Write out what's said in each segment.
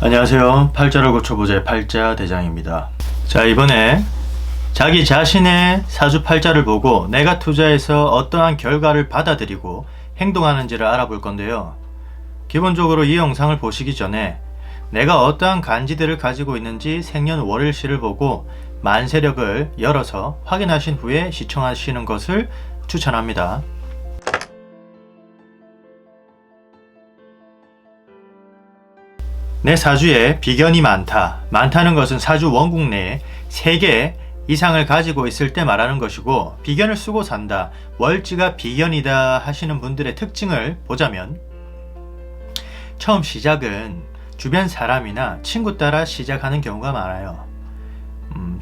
안녕하세요. 팔자를 고쳐보자의 팔자 대장입니다. 자, 이번에 자기 자신의 사주팔자를 보고 내가 투자해서 어떠한 결과를 받아들이고 행동하는지를 알아볼 건데요. 기본적으로 이 영상을 보시기 전에 내가 어떠한 간지들을 가지고 있는지 생년월일시를 보고 만세력을 열어서 확인하신 후에 시청하시는 것을 추천합니다. 내 사주에 비견이 많다는 것은 사주 원국 내에 3개 이상을 가지고 있을 때 말하는 것이고, 비견을 쓰고 산다, 월지가 비견이다 하시는 분들의 특징을 보자면, 처음 시작은 주변 사람이나 친구 따라 시작하는 경우가 많아요.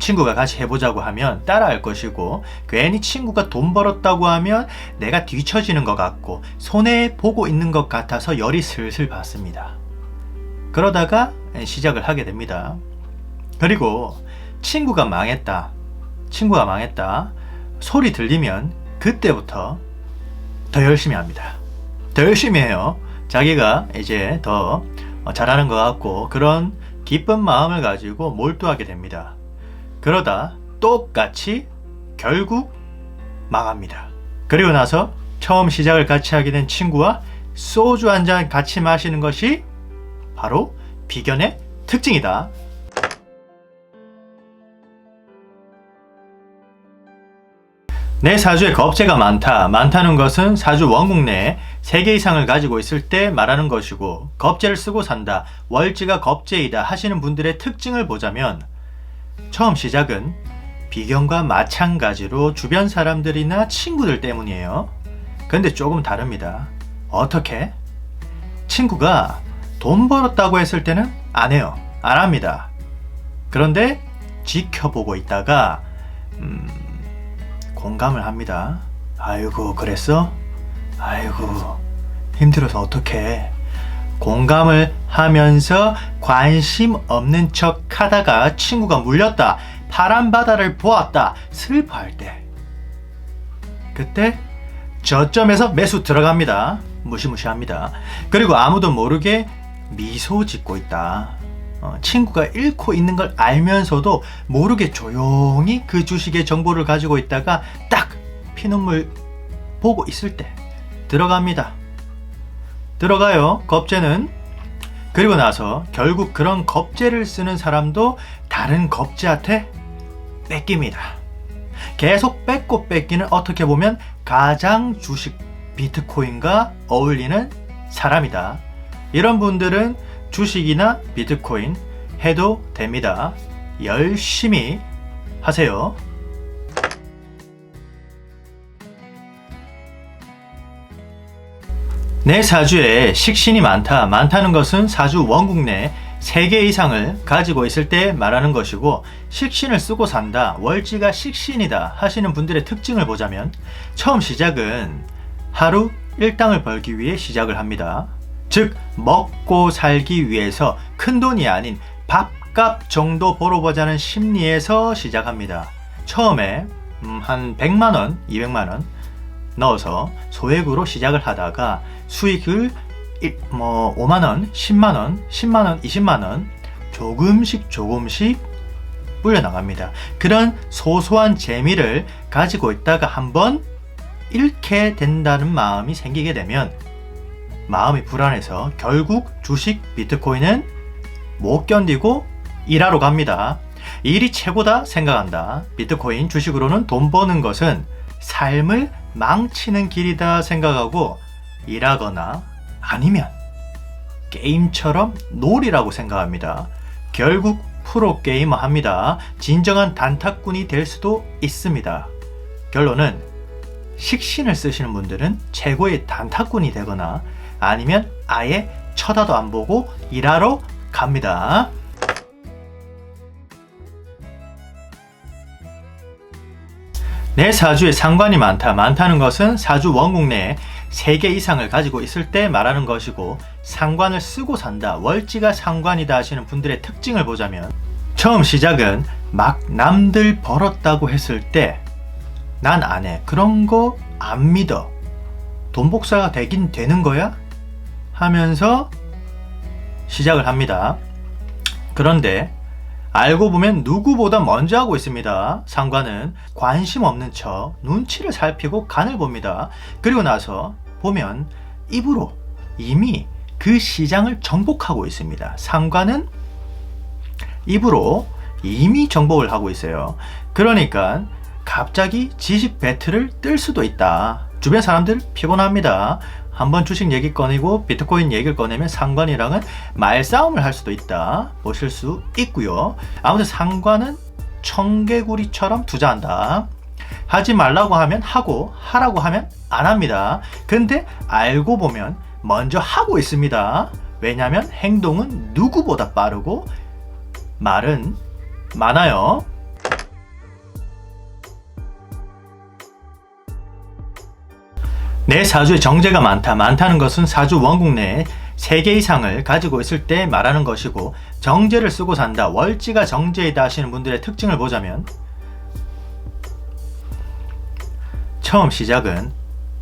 친구가 같이 해보자고 하면 따라할 것이고, 괜히 친구가 돈 벌었다고 하면 내가 뒤처지는 것 같고 손해보고 있는 것 같아서 열이 슬슬 받습니다. 그러다가 시작을 하게 됩니다. 그리고 친구가 망했다 소리 들리면 그때부터 더 열심히 합니다. 더 열심히 해요. 자기가 이제 더 잘하는 것 같고 그런 기쁜 마음을 가지고 몰두하게 됩니다. 그러다 똑같이 결국 망합니다. 그리고 나서 처음 시작을 같이 하게 된 친구와 소주 한 잔 같이 마시는 것이 바로 비견의 특징이다. 내 사주에 겁재가 많다는 것은 사주 원국 내에 3개 이상을 가지고 있을 때 말하는 것이고, 겁재를 쓰고 산다, 월지가 겁재이다 하시는 분들의 특징을 보자면, 처음 시작은 비견과 마찬가지로 주변 사람들이나 친구들 때문이에요. 근데 조금 다릅니다. 어떻게? 친구가 돈 벌었다고 했을 때는 안 해요. 안 합니다. 그런데 지켜보고 있다가 공감을 합니다. 아이고 그랬어? 아이고 힘들어서 어떡해. 공감을 하면서 관심 없는 척 하다가 친구가 물렸다, 파란 바다를 보았다, 슬퍼할 때, 그때 저점에서 매수 들어갑니다. 무시무시합니다. 그리고 아무도 모르게 미소 짓고 있다. 친구가 잃고 있는 걸 알면서도 모르게 조용히 그 주식의 정보를 가지고 있다가 딱 피눈물 보고 있을 때 들어갑니다. 들어가요, 겁재는. 그리고 나서 결국 그런 겁재를 쓰는 사람도 다른 겁재한테 뺏깁니다. 계속 뺏고 뺏기는, 어떻게 보면 가장 주식 비트코인과 어울리는 사람이다. 이런 분들은 주식이나 비트코인 해도 됩니다. 열심히 하세요. 내 사주에 식신이 많다는 것은 사주 원국 내에 3개 이상을 가지고 있을 때 말하는 것이고, 식신을 쓰고 산다, 월지가 식신이다 하시는 분들의 특징을 보자면, 처음 시작은 하루 일당을 벌기 위해 시작을 합니다. 즉 먹고 살기 위해서 큰돈이 아닌 밥값 정도 벌어보자는 심리에서 시작합니다. 처음에 한 100만원, 200만원 넣어서 소액으로 시작을 하다가 수익을 5만원, 10만원, 10만원, 20만원 조금씩 불려나갑니다. 그런 소소한 재미를 가지고 있다가 한번 잃게 된다는 마음이 생기게 되면 마음이 불안해서 결국 주식 비트코인은 못 견디고 일하러 갑니다. 일이 최고다 생각한다. 비트코인 주식으로는 돈 버는 것은 삶을 망치는 길이다 생각하고 일하거나 아니면 게임처럼 놀이라고 생각합니다. 결국 프로게이머 합니다. 진정한 단타꾼이 될 수도 있습니다. 결론은 식신을 쓰시는 분들은 최고의 단타꾼이 되거나 아니면 아예 쳐다도 안 보고 일하러 갑니다. 내 사주에 상관이 많다는 것은 사주 원국 내에 3개 이상을 가지고 있을 때 말하는 것이고, 상관을 쓰고 산다, 월지가 상관이다 하시는 분들의 특징을 보자면, 처음 시작은 막 남들 벌었다고 했을 때 난 안 해, 그런 거 안 믿어, 돈 복사가 되긴 되는 거야? 하면서 시작을 합니다. 그런데 알고 보면 누구보다 먼저 하고 있습니다. 상관은 관심 없는 척 눈치를 살피고 간을 봅니다. 그리고 나서 보면 입으로 이미 그 시장을 정복하고 있습니다. 상관은 입으로 이미 정복을 하고 있어요. 그러니까 갑자기 지식 배틀을 뜰 수도 있다. 주변 사람들 피곤합니다. 한번 주식 얘기 꺼내고 비트코인 얘기를 꺼내면 상관이랑은 말싸움을 할 수도 있다. 보실 수 있고요. 아무튼 상관은 청개구리처럼 투자한다. 하지 말라고 하면 하고 하라고 하면 안 합니다. 근데 알고 보면 먼저 하고 있습니다. 왜냐하면 행동은 누구보다 빠르고 말은 많아요. 내 사주에 정제가 많다. 많다는 것은 사주 원국 내에 3개 이상을 가지고 있을 때 말하는 것이고, 정제를 쓰고 산다, 월지가 정제이다 하시는 분들의 특징을 보자면, 처음 시작은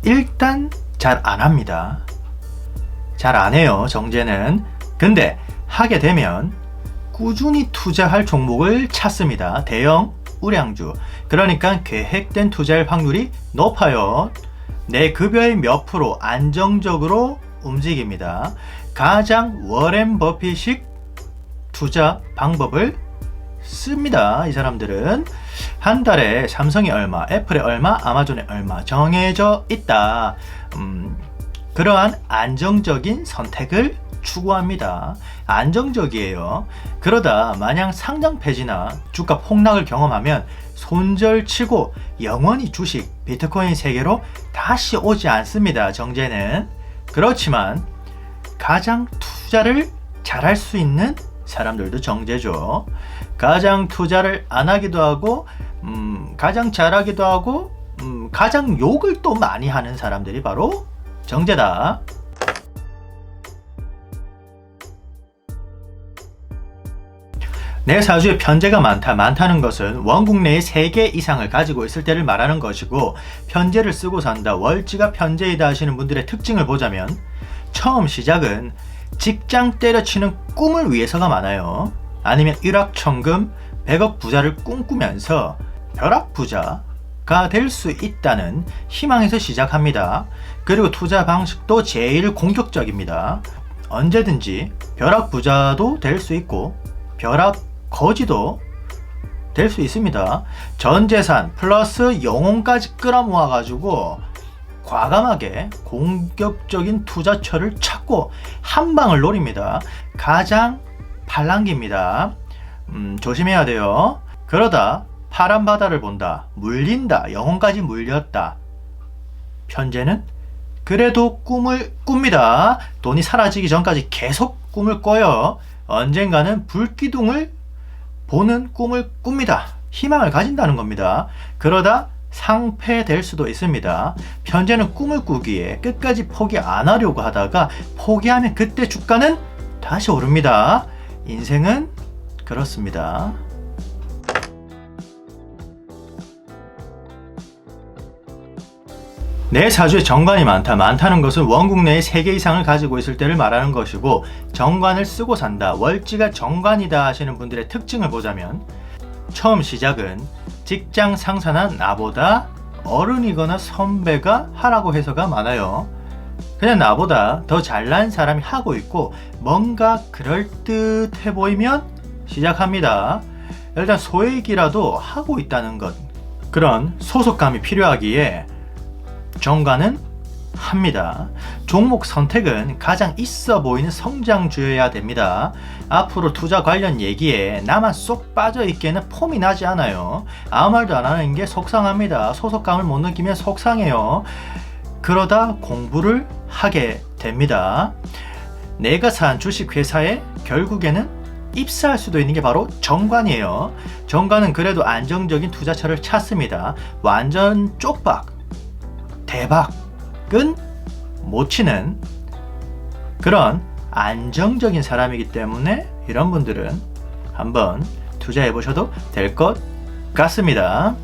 일단 잘 안 합니다. 잘 안 해요, 정제는. 근데 하게 되면 꾸준히 투자할 종목을 찾습니다. 대형 우량주. 그러니까 계획된 투자할 확률이 높아요. 내 급여의 몇 프로 안정적으로 움직입니다. 가장 워렌 버핏식 투자 방법을 씁니다. 이 사람들은 한 달에 삼성이 얼마, 애플에 얼마, 아마존에 얼마 정해져 있다. 그러한 안정적인 선택을 추구합니다. 안정적이에요. 그러다 마냥 상장 폐지나 주가 폭락을 경험하면 손절치고 영원히 주식, 비트코인 세계로 다시 오지 않습니다. 정제는. 그렇지만 가장 투자를 잘할 수 있는 사람들도 정제죠. 가장 투자를 안 하기도 하고 가장 잘하기도 하고 가장 욕을 또 많이 하는 사람들이 바로 정제다. 내 사주에 편제가 많다. 많다는 것은 원국 내에 3개 이상을 가지고 있을 때를 말하는 것이고, 편제를 쓰고 산다, 월지가 편제이다 하시는 분들의 특징을 보자면, 처음 시작은 직장 때려치는 꿈을 위해서가 많아요. 아니면 일확천금 100억 부자를 꿈꾸면서 벼락부자가 될 수 있다는 희망에서 시작합니다. 그리고 투자 방식도 제일 공격적입니다. 언제든지 벼락부자도 될 수 있고 벼락거지도 될 수 있습니다. 전재산 플러스 영혼까지 끌어모아 가지고 과감하게 공격적인 투자처를 찾고 한 방을 노립니다. 가장 팔랑기입니다. 조심해야 돼요. 그러다 파란 바다를 본다, 물린다, 영혼까지 물렸다. 편제는 그래도 꿈을 꿉니다. 돈이 사라지기 전까지 계속 꿈을 꿔요. 언젠가는 불기둥을 보는 꿈을 꿉니다. 희망을 가진다는 겁니다. 그러다 상패될 수도 있습니다. 편제는 꿈을 꾸기에 끝까지 포기 안 하려고 하다가 포기하면 그때 주가는 다시 오릅니다. 인생은 그렇습니다. 내 사주에 정관이 많다. 많다는 것은 원국 내에 3개 이상을 가지고 있을 때를 말하는 것이고, 정관을 쓰고 산다, 월지가 정관이다 하시는 분들의 특징을 보자면, 처음 시작은 직장 상사나 나보다 어른이거나 선배가 하라고 해서가 많아요. 그냥 나보다 더 잘난 사람이 하고 있고 뭔가 그럴듯해 보이면 시작합니다. 일단 소액이라도 하고 있다는 것, 그런 소속감이 필요하기에 정관은 합니다. 종목 선택은 가장 있어 보이는 성장주여야 됩니다. 앞으로 투자 관련 얘기에 나만 쏙 빠져있기에는 폼이 나지 않아요. 아무 말도 안 하는 게 속상합니다. 소속감을 못 느끼면 속상해요. 그러다 공부를 하게 됩니다. 내가 산 주식회사에 결국에는 입사할 수도 있는 게 바로 정관이에요. 정관은 그래도 안정적인 투자처를 찾습니다. 완전 쪽박, 대박은 못 치는 그런 안정적인 사람이기 때문에 이런 분들은 한번 투자해 보셔도 될 것 같습니다.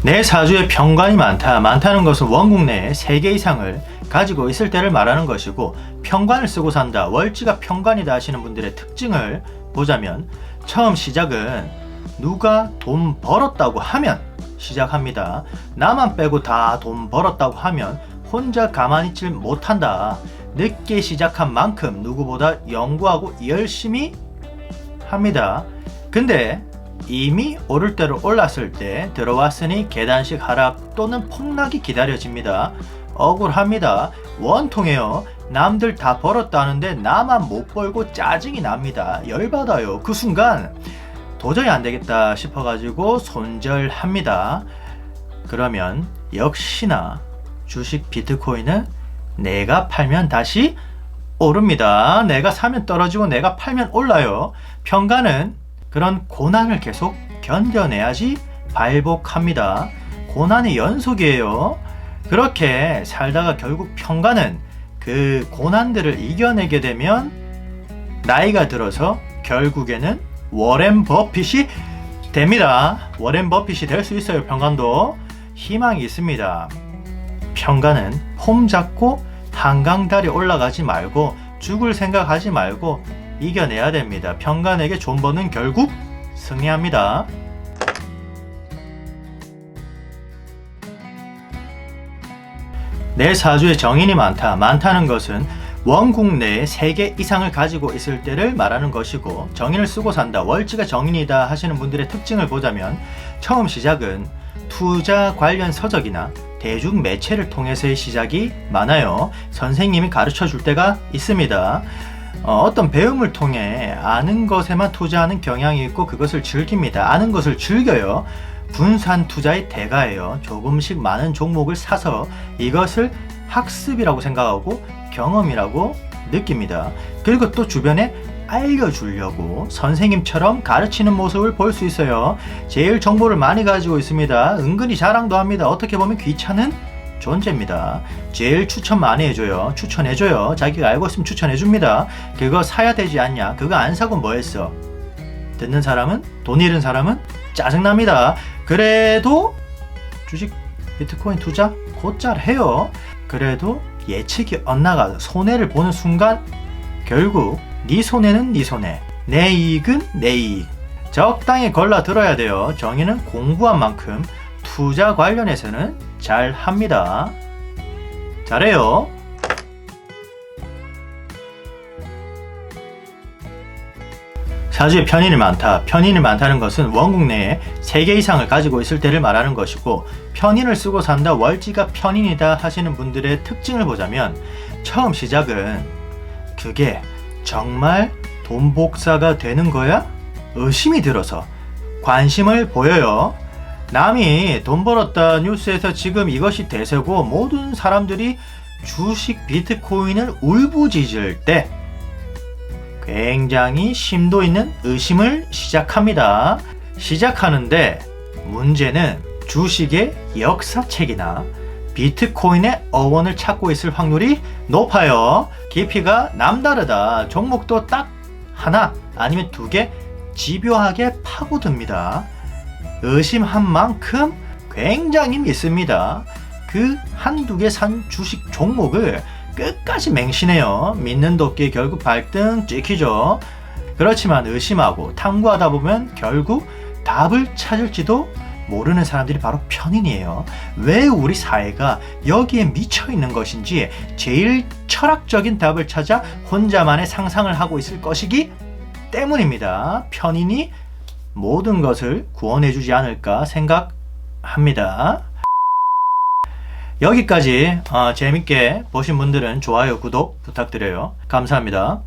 내 사주에 편관이 많다. 많다는 것은 원국 내에 3개 이상을 가지고 있을 때를 말하는 것이고, 편관을 쓰고 산다, 월지가 편관이다 하시는 분들의 특징을 보자면, 처음 시작은 누가 돈 벌었다고 하면 시작합니다. 나만 빼고 다 돈 벌었다고 하면 혼자 가만히 있질 못한다. 늦게 시작한 만큼 누구보다 연구하고 열심히 합니다. 근데 이미 오를 대로 올랐을 때 들어왔으니 계단식 하락 또는 폭락이 기다려집니다. 억울합니다. 원통해요. 남들 다 벌었다는데 나만 못 벌고 짜증이 납니다. 열받아요. 그 순간 도저히 안되겠다 싶어가지고 손절합니다. 그러면 역시나 주식 비트코인은 내가 팔면 다시 오릅니다. 내가 사면 떨어지고 내가 팔면 올라요. 편가는 그런 고난을 계속 견뎌내야지 발복합니다. 고난의 연속이에요. 그렇게 살다가 결국 편가는 그 고난들을 이겨내게 되면 나이가 들어서 결국에는 워렌 버핏이 됩니다. 워렌 버핏이 될 수 있어요. 편관도 희망이 있습니다. 편관은 폼 잡고 한강다리 올라가지 말고 죽을 생각하지 말고 이겨내야 됩니다. 편관에게 존버는 결국 승리합니다. 내 사주에 정인이 많다. 많다는 것은 원국 내에 3개 이상을 가지고 있을 때를 말하는 것이고, 정인을 쓰고 산다, 월지가 정인이다 하시는 분들의 특징을 보자면, 처음 시작은 투자 관련 서적이나 대중 매체를 통해서의 시작이 많아요. 선생님이 가르쳐 줄 때가 있습니다. 어떤 배움을 통해 아는 것에만 투자하는 경향이 있고 그것을 즐깁니다. 아는 것을 즐겨요. 분산 투자의 대가예요. 조금씩 많은 종목을 사서 이것을 학습이라고 생각하고 경험이라고 느낍니다. 그리고 또 주변에 알려주려고 선생님처럼 가르치는 모습을 볼 수 있어요. 제일 정보를 많이 가지고 있습니다. 은근히 자랑도 합니다. 어떻게 보면 귀찮은 존재입니다. 제일 추천 많이 해줘요. 추천해줘요. 자기가 알고 있으면 추천해줍니다. 그거 사야 되지 않냐? 그거 안 사고 뭐 했어? 듣는 사람은, 돈 잃은 사람은 짜증납니다. 그래도 주식 비트코인 투자 곧잘 해요. 그래도 예측이 엇나가서 손해를 보는 순간 결국 네 손해는 네 손해, 내 이익은 내 이익. 적당히 골라 들어야 돼요. 정의는 공부한 만큼 투자 관련해서는 잘 합니다. 잘해요. 사주에 편인이 많다. 편인이 많다는 것은 원국 내에 3개 이상을 가지고 있을 때를 말하는 것이고, 편인을 쓰고 산다, 월지가 편인이다 하시는 분들의 특징을 보자면, 처음 시작은 그게 정말 돈 복사가 되는 거야? 의심이 들어서 관심을 보여요. 남이 돈 벌었다 뉴스에서 지금 이것이 대세고 모든 사람들이 주식 비트코인을 울부짖을 때 굉장히 심도 있는 의심을 시작합니다. 시작하는데 문제는 주식의 역사책이나 비트코인의 어원을 찾고 있을 확률이 높아요. 깊이가 남다르다. 종목도 딱 하나 아니면 2개 집요하게 파고듭니다. 의심한 만큼 굉장히 믿습니다. 그 한두 개 산 주식 종목을 끝까지 맹신해요. 믿는 도끼 결국 발등 찍히죠. 그렇지만 의심하고 탐구하다 보면 결국 답을 찾을지도 모르는 사람들이 바로 편인이에요. 왜 우리 사회가 여기에 미쳐 있는 것인지 제일 철학적인 답을 찾아 혼자만의 상상을 하고 있을 것이기 때문입니다. 편인이 모든 것을 구원해주지 않을까 생각합니다. 여기까지 재밌게 보신 분들은 좋아요, 구독 부탁드려요. 감사합니다.